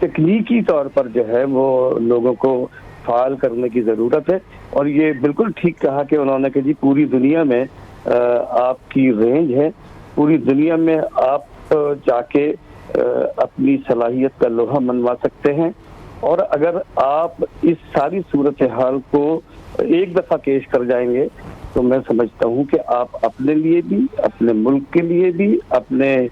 تکنیکی طور پر جو ہے وہ لوگوں کو فعال کرنے کی ضرورت ہے. اور یہ بالکل ٹھیک کہا کہ انہوں نے کہ جی پوری دنیا میں آپ کی رینج ہے, پوری دنیا میں آپ جا کے اپنی صلاحیت کا لوہا منوا سکتے ہیں, اور اگر آپ اس ساری صورتحال کو ایک دفعہ پیش کر جائیں گے تو میں سمجھتا ہوں کہ آپ اپنے لیے بھی, اپنے ملک کے لیے بھی, اپنے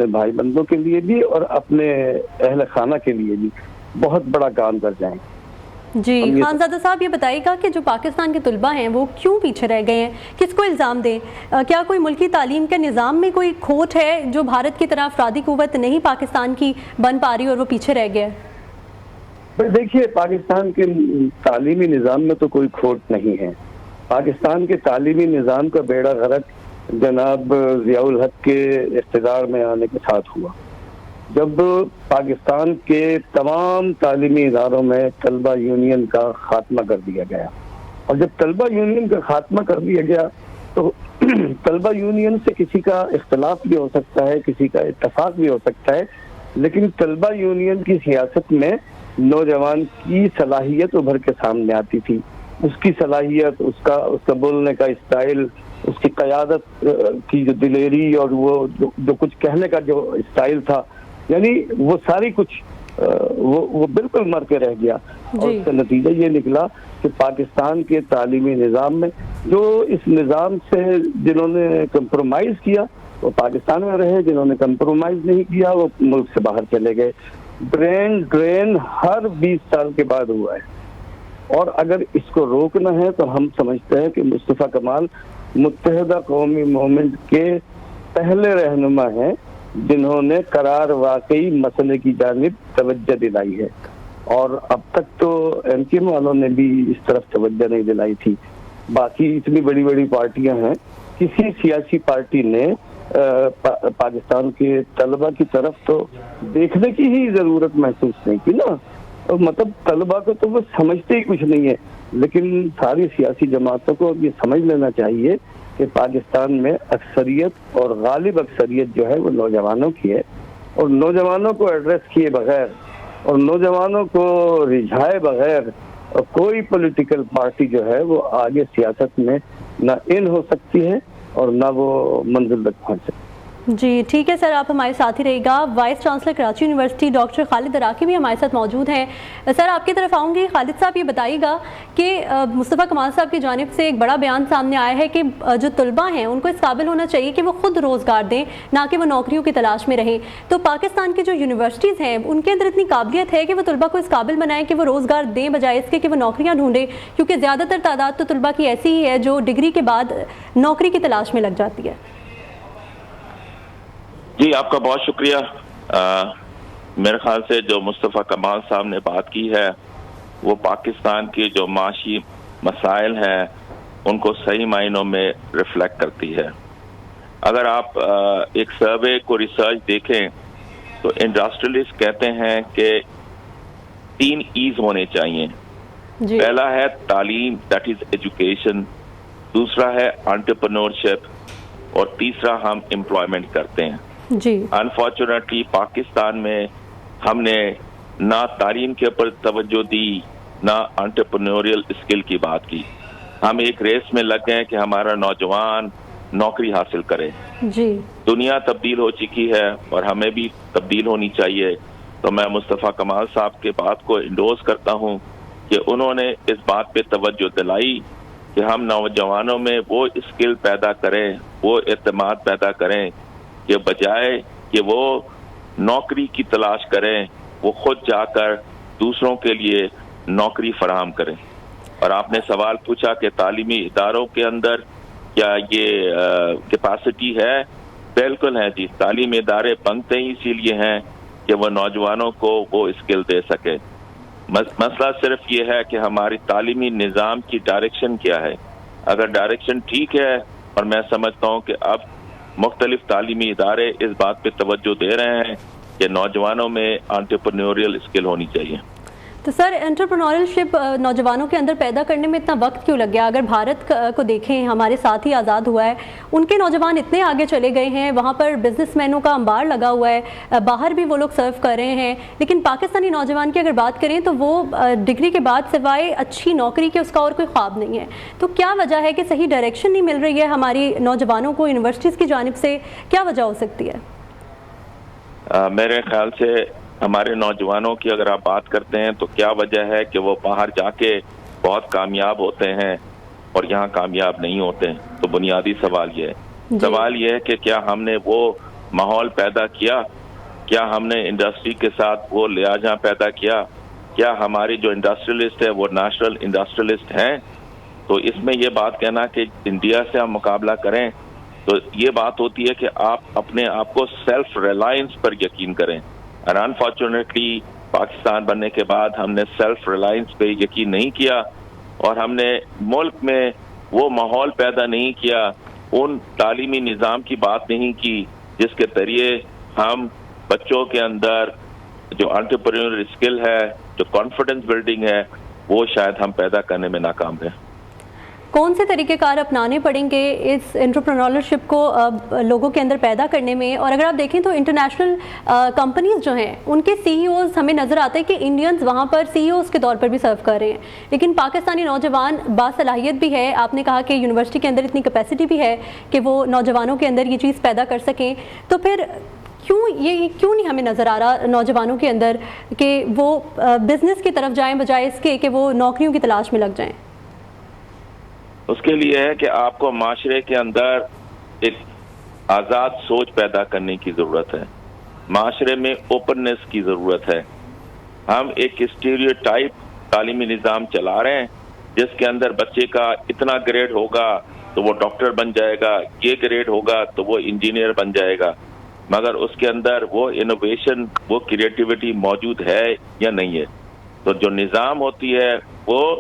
بھائی بندوں کے لیے بھی اور اپنے اہل خانہ کے لیے بھی بہت بڑا کام کر جائیں. جی خانزادہ صاحب یہ بتائیے گا کہ جو پاکستان کے طلبہ ہیں وہ کیوں پیچھے رہ گئے ہیں, کس کو الزام دیں؟ کیا کوئی ملکی تعلیم کے نظام میں کوئی کھوٹ ہے جو بھارت کی طرح افرادی قوت نہیں پاکستان کی بن پا رہی اور وہ پیچھے رہ گئے؟ دیکھیے, پاکستان کے تعلیمی نظام میں تو کوئی کھوٹ نہیں ہے. پاکستان کے تعلیمی نظام کا بیڑا غرق جناب ضیاء الحق کے اقتدار میں آنے کے ساتھ ہوا, جب پاکستان کے تمام تعلیمی اداروں میں طلبہ یونین کا خاتمہ کر دیا گیا. اور جب طلبہ یونین کا خاتمہ کر دیا گیا تو طلبہ یونین سے کسی کا اختلاف بھی ہو سکتا ہے, کسی کا اتفاق بھی ہو سکتا ہے, لیکن طلبہ یونین کی سیاست میں نوجوان کی صلاحیت ابھر کے سامنے آتی تھی. اس کی صلاحیت, اس کا بولنے کا اسٹائل, اس کی قیادت کی جو دلیری اور وہ جو کچھ کہنے کا جو اسٹائل تھا, یعنی وہ ساری کچھ وہ بالکل مر کے رہ گیا. اور اس کا نتیجہ یہ نکلا کہ پاکستان کے تعلیمی نظام میں جو اس نظام سے جنہوں نے کمپرومائز کیا وہ پاکستان میں رہے, جنہوں نے کمپرومائز نہیں کیا وہ ملک سے باہر چلے گئے. برین ڈرین ہر 20 سال کے بعد ہوا ہے, اور اگر اس کو روکنا ہے تو ہم سمجھتے ہیں کہ مصطفیٰ کمال متحدہ قومی موومنٹ کے پہلے رہنما ہیں جنہوں نے قرار واقعی مسئلے کی جانب توجہ دلائی ہے. اور اب تک تو ایم کیو ایم والوں نے بھی اس طرف توجہ نہیں دلائی تھی. باقی اتنی بڑی بڑی پارٹیاں ہیں, کسی سیاسی پارٹی نے پاکستان کے طلبہ کی طرف تو دیکھنے کی ہی ضرورت محسوس نہیں کی نا. مطلب طلبہ کو تو وہ سمجھتے ہی کچھ نہیں ہے, لیکن ساری سیاسی جماعتوں کو یہ سمجھ لینا چاہیے کہ پاکستان میں اکثریت اور غالب اکثریت جو ہے وہ نوجوانوں کی ہے, اور نوجوانوں کو ایڈریس کیے بغیر اور نوجوانوں کو رجھائے بغیر کوئی پولیٹیکل پارٹی جو ہے وہ آگے سیاست میں نہ ان ہو سکتی ہے اور نہ وہ منزل تک پہنچ سکتی. جی ٹھیک ہے سر, آپ ہمارے ساتھ ہی رہے گا. Vice chancellor Karachi university doctor Khalid Iraqi بھی ہمارے ساتھ موجود ہیں. سر آپ کی طرف آؤں گی. خالد صاحب یہ بتائیے گا کہ مصطفیٰ کمال صاحب کی جانب سے ایک بڑا بیان سامنے آیا ہے کہ جو طلباء ہیں ان کو اس قابل ہونا چاہیے کہ وہ خود روزگار دیں, نہ کہ وہ نوکریوں کی تلاش میں رہیں. تو پاکستان کی جو یونیورسٹیز ہیں ان کے اندر اتنی قابلیت ہے کہ وہ طلباء کو اس قابل بنائیں کہ وہ روزگار دیں بجائے اس کے کہ وہ نوکریاں ڈھونڈیں, کیونکہ زیادہ تر تعداد تو طلباء کی ایسی ہی ہے جو ڈگری کے بعد نوکری کی تلاش میں لگ جاتی ہے. جی آپ کا بہت شکریہ. میرے خیال سے جو مصطفیٰ کمال صاحب نے بات کی ہے وہ پاکستان کے جو معاشی مسائل ہیں ان کو صحیح معنوں میں ریفلیکٹ کرتی ہے. اگر آپ ایک سروے کو ریسرچ دیکھیں تو انڈسٹریلسٹ کہتے ہیں کہ 3 ایز ہونے چاہیے. پہلا ہے تعلیم, دیٹ از ایجوکیشن, دوسرا ہے انٹرپرینورشپ, اور تیسرا ہم امپلائمنٹ کرتے ہیں. انفارچونیٹلی پاکستان میں ہم نے نہ تعلیم کے اوپر توجہ دی نہ انٹرپرینوریل اسکل کی بات کی. ہم ایک ریس میں لگ گئے کہ ہمارا نوجوان نوکری حاصل کرے. دنیا تبدیل ہو چکی ہے اور ہمیں بھی تبدیل ہونی چاہیے. تو میں مصطفیٰ کمال صاحب کے بات کو انڈورس کرتا ہوں کہ انہوں نے اس بات پہ توجہ دلائی کہ ہم نوجوانوں میں وہ اسکل پیدا کریں, وہ اعتماد پیدا کریں کہ بجائے کہ وہ نوکری کی تلاش کریں وہ خود جا کر دوسروں کے لیے نوکری فراہم کریں. اور آپ نے سوال پوچھا کہ تعلیمی اداروں کے اندر کیا یہ کیپیسٹی ہے. بالکل ہے جی, تعلیمی ادارے بنتے ہی اسی لیے ہیں کہ وہ نوجوانوں کو وہ اسکل دے سکے. مسئلہ صرف یہ ہے کہ ہماری تعلیمی نظام کی ڈائریکشن کیا ہے. اگر ڈائریکشن ٹھیک ہے, اور میں سمجھتا ہوں کہ اب مختلف تعلیمی ادارے اس بات پہ توجہ دے رہے ہیں کہ نوجوانوں میں انٹرپرینوریل اسکل ہونی چاہیے. تو سر انٹرپرنورشپ نوجوانوں کے اندر پیدا کرنے میں اتنا وقت کیوں لگ گیا؟ اگر بھارت کو دیکھیں، ہمارے ساتھ ہی آزاد ہوا ہے، ان کے نوجوان اتنے آگے چلے گئے ہیں، وہاں پر بزنس مینوں کا انبار لگا ہوا ہے، باہر بھی وہ لوگ سرو کر رہے ہیں، لیکن پاکستانی نوجوان کی اگر بات کریں تو وہ ڈگری کے بعد سوائے اچھی نوکری کے اس کا اور کوئی خواب نہیں ہے. تو کیا وجہ ہے کہ صحیح ڈائریکشن نہیں مل رہی ہے ہماری نوجوانوں کو یونیورسٹیز کی جانب سے؟ کیا وجہ ہو سکتی ہے؟ میرے خیال سے ہمارے نوجوانوں کی اگر آپ بات کرتے ہیں تو کیا وجہ ہے کہ وہ باہر جا کے بہت کامیاب ہوتے ہیں اور یہاں کامیاب نہیں ہوتے ہیں؟ تو بنیادی سوال یہ ہے. سوال یہ ہے کہ کیا ہم نے وہ ماحول پیدا کیا؟ کیا ہم نے انڈسٹری کے ساتھ وہ لہجہ پیدا کیا؟ کیا ہماری جو انڈسٹریلسٹ ہے وہ نیشنل انڈسٹریلسٹ ہیں؟ تو اس میں یہ بات کہنا کہ انڈیا سے ہم مقابلہ کریں تو یہ بات ہوتی ہے کہ آپ اپنے آپ کو سیلف ریلائنس پر یقین کریں. اور انفارچونیٹلی پاکستان بننے کے بعد ہم نے سیلف ریلائنس پہ یقین نہیں کیا اور ہم نے ملک میں وہ ماحول پیدا نہیں کیا، ان تعلیمی نظام کی بات نہیں کی جس کے ذریعے ہم بچوں کے اندر جو انٹرپرینور اسکل ہے، جو کانفیڈنس بلڈنگ ہے، وہ شاید ہم پیدا کرنے میں ناکام رہے. کون سے طریقہ کار اپنانے پڑیں گے اس انٹرپرینورشپ کو لوگوں کے اندر پیدا کرنے میں؟ اور اگر آپ دیکھیں تو انٹرنیشنل کمپنیز جو ہیں ان کے سی ای اوز ہمیں نظر آتے ہیں کہ انڈینز وہاں پر سی ای اوز کے طور پر بھی سرو کر رہے ہیں، لیکن پاکستانی نوجوان باصلاحیت بھی ہے. آپ نے کہا کہ یونیورسٹی کے اندر اتنی کیپیسٹی بھی ہے کہ وہ نوجوانوں کے اندر یہ چیز پیدا کر سکیں. تو پھر کیوں نہیں ہمیں نظر آ رہا نوجوانوں کے اندر کہ وہ بزنس کی طرف جائیں بجائے اس کے کہ وہ نوکریوں کی تلاش میں لگ جائیں؟ اس کے لیے ہے کہ آپ کو معاشرے کے اندر ایک آزاد سوچ پیدا کرنے کی ضرورت ہے، معاشرے میں اوپننس کی ضرورت ہے. ہم ایک اسٹیریوٹائپ تعلیمی نظام چلا رہے ہیں جس کے اندر بچے کا اتنا گریڈ ہوگا تو وہ ڈاکٹر بن جائے گا، یہ گریڈ ہوگا تو وہ انجینئر بن جائے گا، مگر اس کے اندر وہ انوویشن، وہ کریٹیوٹی موجود ہے یا نہیں ہے. تو جو نظام ہوتی ہے وہ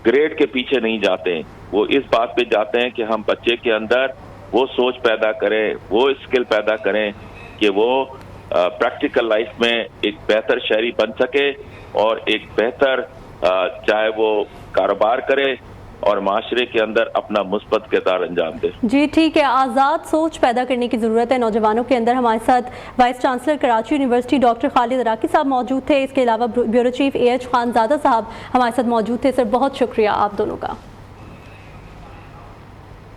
گریڈ کے پیچھے نہیں جاتے ہیں، وہ اس بات پہ جاتے ہیں کہ ہم بچے کے اندر وہ سوچ پیدا کریں، وہ اسکل پیدا کریں کہ وہ پریکٹیکل لائف میں ایک بہتر شہری بن سکے اور ایک بہتر چاہے وہ کاروبار کرے اور معاشرے کے اندر اپنا مثبت کردار انجام دے. جی ٹھیک ہے، آزاد سوچ پیدا کرنے کی ضرورت ہے نوجوانوں کے اندر. ہمارے ساتھ vice chancellor Karachi university doctor Khalid Iraqi صاحب موجود تھے، اس کے علاوہ bureau chief AH Khanzada صاحب ہمارے ساتھ موجود تھے. سر بہت شکریہ آپ دونوں کا.